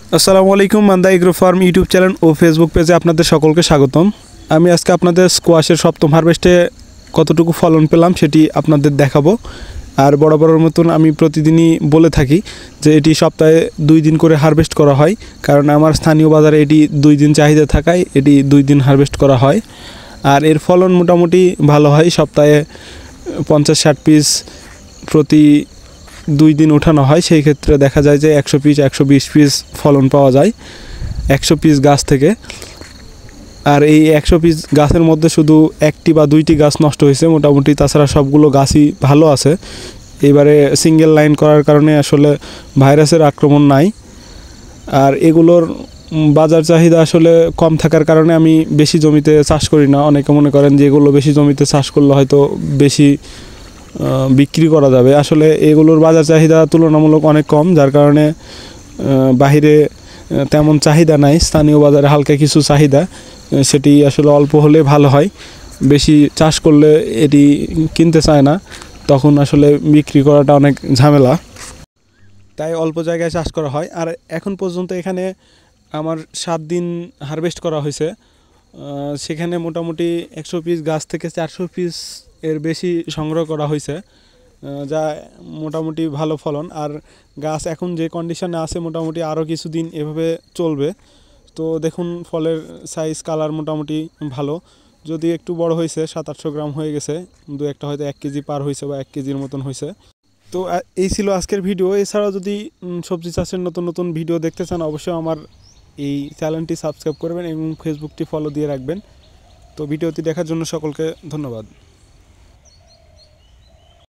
আসসালামু আলাইকুম। Manda agro farm YouTube channel ও ফেসবুক পেজে আপনাদের সকলকে স্বাগতম। আমি আজকে আপনাদের স্কোয়াশের সপ্তম হারভেস্টে কতটুকু ফলন পেলাম সেটি আপনাদের দেখাবো। আর বরাবরের মতন আমি প্রতিদিনই বলে থাকি যে এটি সপ্তাহে 2 দিন করে হারভেস্ট করা হয়, কারণ আমার স্থানীয় বাজারে এটি 2 দিন চাহিদা থাকায় এটি 2 দিন হারভেস্ট করা হয়। আর এর ফলন মোটামুটি ভালো হয়, সপ্তাহে 50-60 পিস প্রতি 2 দিন ওঠানো হয়। সেই ক্ষেত্রে দেখা যায় যে 100 পিস 120 পিস ফলন পাওয়া যায় 100 পিস গাছ থেকে। আর এই 100 পিস গাছের মধ্যে শুধু 1টি বা 2টি গাছ নষ্ট হয়েছে মোটামুটি, তাছাড়া সবগুলো গাছই ভালো আছে। এবারে সিঙ্গেল লাইন করার কারণে আসলে ভাইরাসের আক্রমণ নাই। আর এগুলোর বাজার চাহিদা আসলে কম থাকার কারণে আমি বেশি জমিতে চাষ করি না। অনেকে মনে করেন যে এগুলো বেশি জমিতে চাষ করলে হয়তো বেশি বিক্রি করা যাবে। আসলে এগুলোর বাজার চাহিদা তুলনামূলক অনেক কম, যার কারণে বাহিরে তেমন চাহিদা নাই। স্থানীয় বাজারে হালকা কিছু চাহিদা, সেটি আসলে অল্প হলে ভালো হয়। বেশি চাষ করলে এটি কিনতে চায় না, তখন আসলে বিক্রি করাটা অনেক ঝামেলা, তাই অল্প জায়গায় চাষ করা হয়। আর এখন পর্যন্ত এখানে আমার 7 দিন হারভেস্ট করা হয়েছে। সেখানে মোটামুটি 100 পিস গাছ থেকে 400 পিস এর বেশি সংগ্রহ করা হয়েছে, যা মোটামুটি ভালো ফলন। আর গাছ এখন যে কন্ডিশনে আছে মোটামুটি আরও কিছুদিন এভাবে চলবে। তো দেখুন ফলের সাইজ কালার মোটামুটি ভালো, যদি একটু বড় হয়েছে 700-800 গ্রাম হয়ে গেছে, 2-1টা হয়তো 1 কেজি পার হয়েছে বা 1 কেজির মতন হয়েছে। তো এই ছিল আজকের ভিডিও। এছাড়াও যদি সবজি চাষের নতুন নতুন ভিডিও দেখতে চান অবশ্যই আমার এই চ্যানেলটি সাবস্ক্রাইব করবেন এবং ফেসবুকটি ফলো দিয়ে রাখবেন। তো ভিডিওটি দেখার জন্য সকলকে ধন্যবাদ।